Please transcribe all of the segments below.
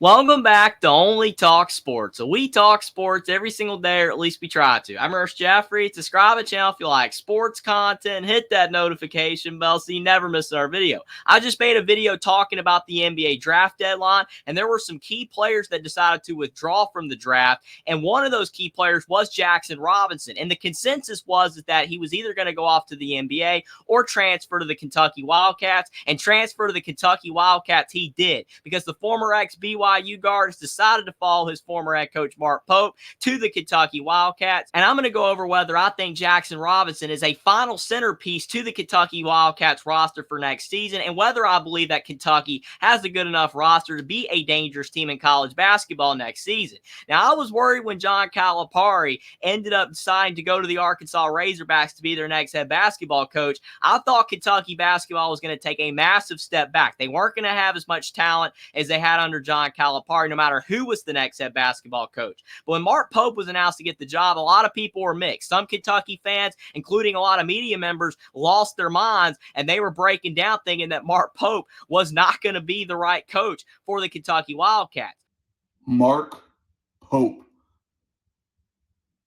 Welcome back to Only Talk Sports. So we talk sports every single day, or at least we try to. I'm Ernst Jeffrey. Subscribe to the channel if you like sports content. Hit that notification bell so you never miss our video. I just made a video talking about the NBA draft deadline, and there were some key players that decided to withdraw from the draft. And one of those key players was Jaxson Robinson. And the consensus was that he was either going to go off to the NBA or transfer to the Kentucky Wildcats. And transfer to the Kentucky Wildcats he did, because the former ex-BYU guard has decided to follow his former head coach Mark Pope to the Kentucky Wildcats. And I'm going to go over whether I think Jaxson Robinson is a final centerpiece to the Kentucky Wildcats roster for next season, and whether I believe that Kentucky has a good enough roster to be a dangerous team in college basketball next season. Now, I was worried when John Calipari ended up deciding to go to the Arkansas Razorbacks to be their next head basketball coach. I thought Kentucky basketball was going to take a massive step back. They weren't going to have as much talent as they had under John Calipari, no matter who was the next head basketball coach. But when Mark Pope was announced to get the job, a lot of people were mixed. Some Kentucky fans, including a lot of media members, lost their minds, and they were breaking down thinking that Mark Pope was not going to be the right coach for the Kentucky Wildcats. Mark Pope.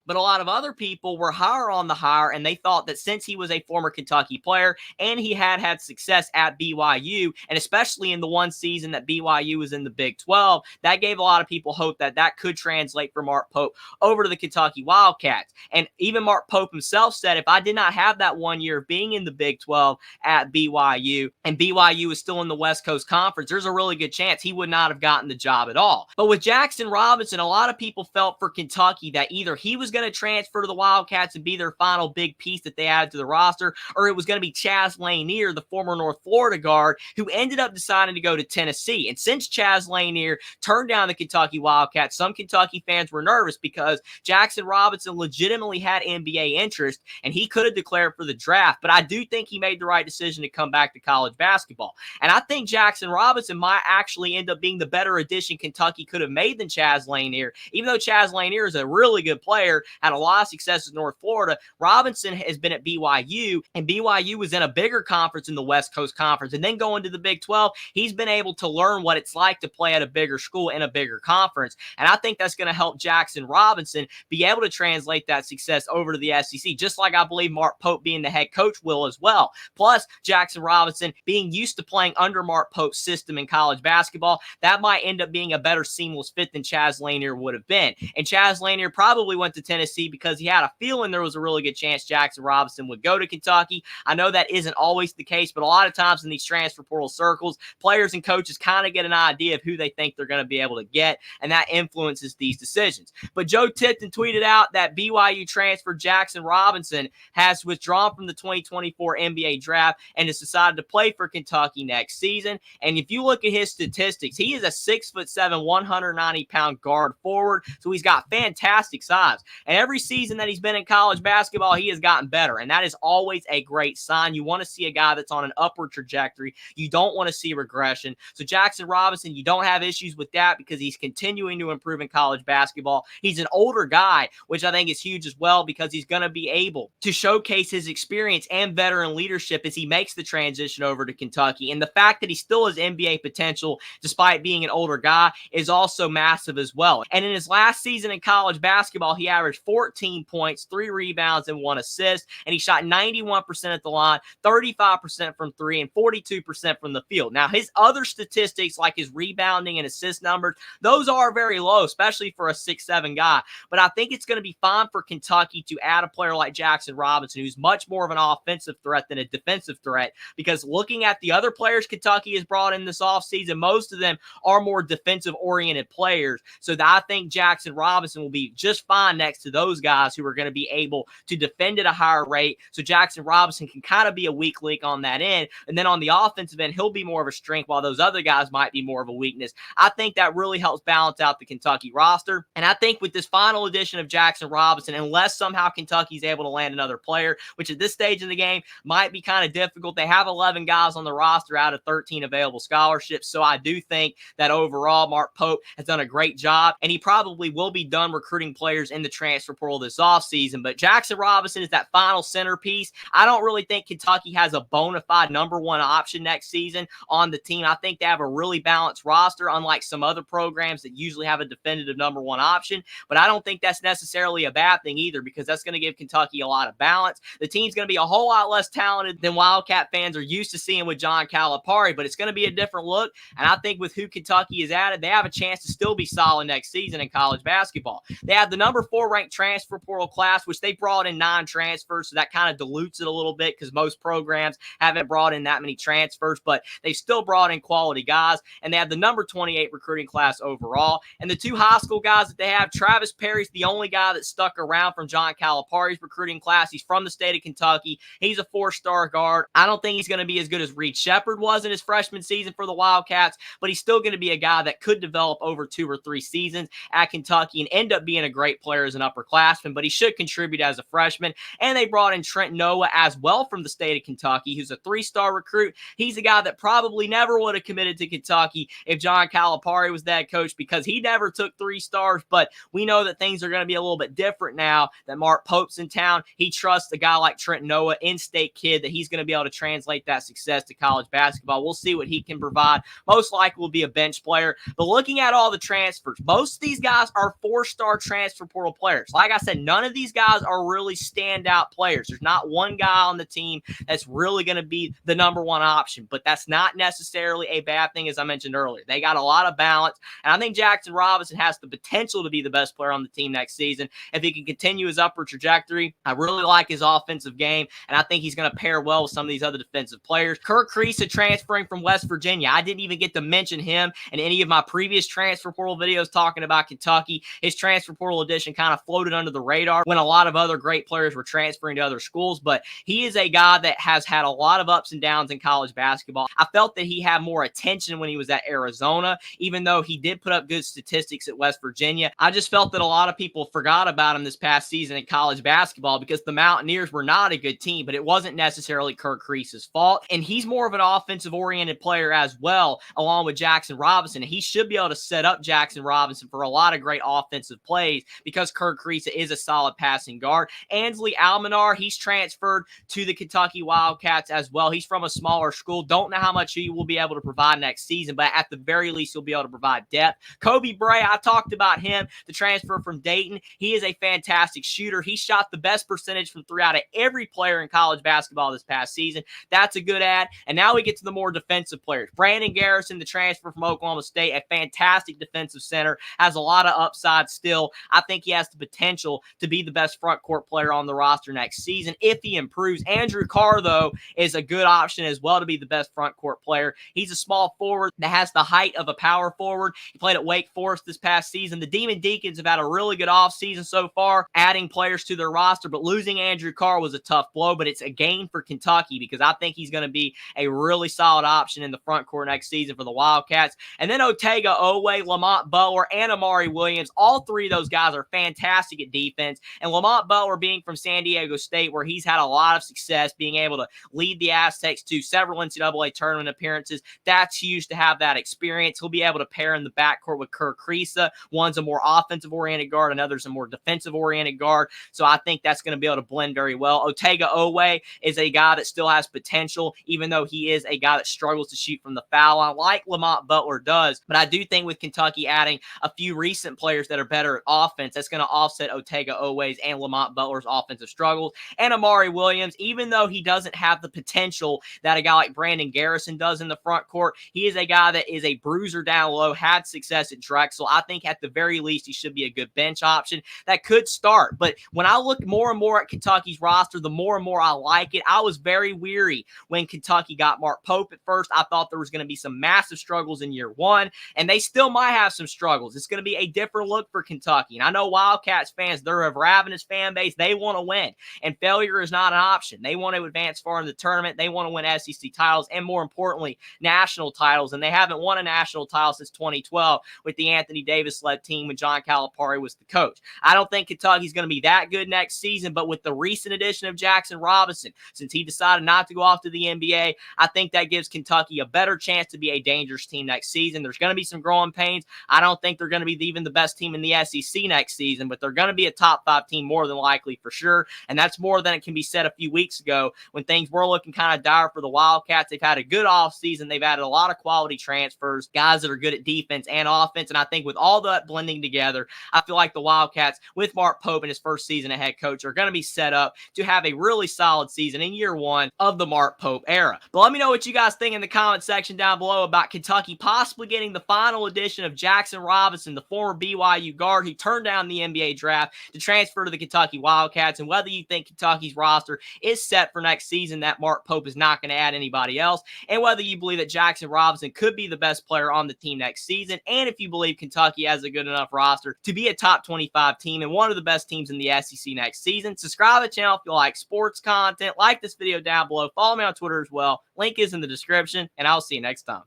But a lot of other people were higher on the hire, and they thought that since he was a former Kentucky player and he had success at BYU, and especially in the one season that BYU was in the Big 12, that gave a lot of people hope that that could translate for Mark Pope over to the Kentucky Wildcats. And even Mark Pope himself said, if I did not have that 1 year of being in the Big 12 at BYU, and BYU was still in the West Coast Conference, there's a really good chance he would not have gotten the job at all. But with Jaxson Robinson, a lot of people felt for Kentucky that either he was going to transfer to the Wildcats and be their final big piece that they added to the roster, or it was going to be Chaz Lanier, the former North Florida guard, who ended up deciding to go to Tennessee. And since Chaz Lanier turned down the Kentucky Wildcats, some Kentucky fans were nervous because Jaxson Robinson legitimately had NBA interest, and he could have declared for the draft. But I do think he made the right decision to come back to college basketball. And I think Jaxson Robinson might actually end up being the better addition Kentucky could have made than Chaz Lanier. Even though Chaz Lanier is a really good player, had a lot of success in North Florida, Robinson has been at BYU, and BYU was in a bigger conference in the West Coast Conference. And then going to the Big 12, he's been able to learn what it's like to play at a bigger school in a bigger conference. And I think that's going to help Jaxson Robinson be able to translate that success over to the SEC, just like I believe Mark Pope being the head coach will as well. Plus, Jaxson Robinson being used to playing under Mark Pope's system in college basketball, that might end up being a better seamless fit than Chaz Lanier would have been. And Chaz Lanier probably went to Tennessee because he had a feeling there was a really good chance Jaxson Robinson would go to Kentucky. I know that isn't always the case, but a lot of times in these transfer portal circles, players and coaches kind of get an idea of who they think they're going to be able to get, and that influences these decisions. But Joe Tipton tweeted out that BYU transfer Jaxson Robinson has withdrawn from the 2024 NBA draft and has decided to play for Kentucky next season. And if you look at his statistics, he is a 6'7", 190-pound guard forward, so he's got fantastic size. And every season that he's been in college basketball, he has gotten better, and that is always a great sign. You want to see a guy that's on an upward trajectory. You don't want to see regression. So Jaxson Robinson, you don't have issues with that because he's continuing to improve in college basketball. He's an older guy, which I think is huge as well, because he's going to be able to showcase his experience and veteran leadership as he makes the transition over to Kentucky. And the fact that he still has NBA potential despite being an older guy is also massive as well. And in his last season in college basketball, he averaged 14 points, 3 rebounds, and 1 assist, and he shot 91% at the line, 35% from 3, and 42% from the field. Now, his other statistics, like his rebounding and assist numbers, those are very low, especially for a 6'7" guy. But I think it's going to be fine for Kentucky to add a player like Jaxson Robinson, who's much more of an offensive threat than a defensive threat, because looking at the other players Kentucky has brought in this offseason, most of them are more defensive-oriented players. So I think Jaxson Robinson will be just fine next to those guys who are going to be able to defend at a higher rate. So Jaxson Robinson can kind of be a weak link on that end. And then on the offensive end, he'll be more of a strength while those other guys might be more of a weakness. I think that really helps balance out the Kentucky roster. And I think with this final edition of Jaxson Robinson, unless somehow Kentucky's able to land another player, which at this stage in the game might be kind of difficult, they have 11 guys on the roster out of 13 available scholarships. So I do think that overall Mark Pope has done a great job, and he probably will be done recruiting players in the transfer transfer portal this offseason. But Jaxson Robinson is that final centerpiece. I don't really think Kentucky has a bona fide number one option next season on the team. I think they have a really balanced roster, unlike some other programs that usually have a definitive number one option. But I don't think that's necessarily a bad thing either, because that's going to give Kentucky a lot of balance. The team's going to be a whole lot less talented than Wildcat fans are used to seeing with John Calipari, but it's going to be a different look. And I think with who Kentucky is added, they have a chance to still be solid next season in college basketball. They have the number 4 ranked transfer portal class, which they brought in 9 transfers, so that kind of dilutes it a little bit because most programs haven't brought in that many transfers, but they've still brought in quality guys. And they have the number 28 recruiting class overall. And the 2 high school guys that they have, Travis Perry's the only guy that stuck around from John Calipari's recruiting class. He's from the state of Kentucky. He's a 4-star guard. I don't think he's going to be as good as Reed Shepherd was in his freshman season for the Wildcats, but he's still going to be a guy that could develop over 2 or 3 seasons at Kentucky and end up being a great player as an upperclassman, but he should contribute as a freshman. And they brought in Trent Noah as well from the state of Kentucky, who's a 3-star recruit. He's a guy that probably never would have committed to Kentucky if John Calipari was that coach, because he never took 3 stars, but we know that things are going to be a little bit different now that Mark Pope's in town. He trusts a guy like Trent Noah, in-state kid, that he's going to be able to translate that success to college basketball. We'll see what he can provide. Most likely will be a bench player. But looking at all the transfers, most of these guys are 4-star transfer portal players. Like I said, none of these guys are really standout players. There's not one guy on the team that's really going to be the number one option, but that's not necessarily a bad thing, as I mentioned earlier. They got a lot of balance, and I think Jaxson Robinson has the potential to be the best player on the team next season if he can continue his upward trajectory. I really like his offensive game, and I think he's going to pair well with some of these other defensive players. Kirk Creesa transferring from West Virginia. I didn't even get to mention him in any of my previous transfer portal videos talking about Kentucky. His transfer portal edition kind of floated under the radar when a lot of other great players were transferring to other schools, but he is a guy that has had a lot of ups and downs in college basketball. I felt that he had more attention when he was at Arizona, even though he did put up good statistics at West Virginia. I just felt that a lot of people forgot about him this past season in college basketball because the Mountaineers were not a good team, but it wasn't necessarily Kirk Creesa's fault. And he's more of an offensive-oriented player as well, along with Jaxson Robinson. He should be able to set up Jaxson Robinson for a lot of great offensive plays because Kirk Creesa is a solid passing guard. Ansley Almanar, he's transferred to the Kentucky Wildcats as well. He's from a smaller school. Don't know how much he will be able to provide next season, but at the very least, he'll be able to provide depth. Kobe Bray, I talked about him, the transfer from Dayton. He is a fantastic shooter. He shot the best percentage from 3 out of every player in college basketball this past season. That's a good add. And now we get to the more defensive players. Brandon Garrison, the transfer from Oklahoma State, a fantastic defensive center, has a lot of upside still. I think he has the potential to be the best front court player on the roster next season if he improves. Andrew Carr, though, is a good option as well to be the best front court player. He's a small forward that has the height of a power forward. He played at Wake Forest this past season. The Demon Deacons have had a really good offseason so far, adding players to their roster, but losing Andrew Carr was a tough blow, but it's a gain for Kentucky because I think he's going to be a really solid option in the front court next season for the Wildcats. And then Otega Owe, Lamont Butler, and Amari Williams, all 3 of those guys are fantastic at defense. And Lamont Butler, being from San Diego State, where he's had a lot of success being able to lead the Aztecs to several NCAA tournament appearances, that's huge to have that experience. He'll be able to pair in the backcourt with Kirk Creesa. One's a more offensive-oriented guard, another's a more defensive-oriented guard. So I think that's going to be able to blend very well. Otega Owe is a guy that still has potential, even though he is a guy that struggles to shoot from the foul line like Lamont Butler does. But I do think with Kentucky adding a few recent players that are better at offense, that's going to offset Otega Owe's and Lamont Butler's offensive struggles. And Amari Williams, even though he doesn't have the potential that a guy like Brandon Garrison does in the front court, he is a guy that is a bruiser down low, had success at Drexel. I think at the very least, he should be a good bench option that could start. But when I look more and more at Kentucky's roster, the more and more I like it. I was very weary when Kentucky got Mark Pope at first. I thought there was going to be some massive struggles in year 1, and they still might have some struggles. It's going to be a different look for Kentucky. And I know Wildcats fans, they're a ravenous fan base. They want to win, and failure is not an option. They want to advance far in the tournament. They want to win SEC titles and, more importantly, national titles. And they haven't won a national title since 2012 with the Anthony Davis-led team when John Calipari was the coach. I don't think Kentucky's going to be that good next season, but with the recent addition of Jaxson Robinson, since he decided not to go off to the NBA, I think that gives Kentucky a better chance to be a dangerous team next season. There's going to be some growing pains. I don't think they're going to be even the best team in the SEC next season, but but they're going to be a top 5 team more than likely for sure. And that's more than it can be said a few weeks ago when things were looking kind of dire for the Wildcats. They've had a good offseason. They've added a lot of quality transfers, guys that are good at defense and offense. And I think with all that blending together, I feel like the Wildcats, with Mark Pope in his first season as head coach, are going to be set up to have a really solid season in year one of the Mark Pope era. But let me know what you guys think in the comment section down below about Kentucky possibly getting the final edition of Jaxson Robinson, the former BYU guard who turned down the NBA draft to transfer to the Kentucky Wildcats, and whether you think Kentucky's roster is set for next season, that Mark Pope is not going to add anybody else, and whether you believe that Jaxson Robinson could be the best player on the team next season, and if you believe Kentucky has a good enough roster to be a top 25 team and one of the best teams in the SEC next season. Subscribe to the channel if you like sports content. Like this video down below. Follow me on Twitter as well. Link is in the description, and I'll see you next time.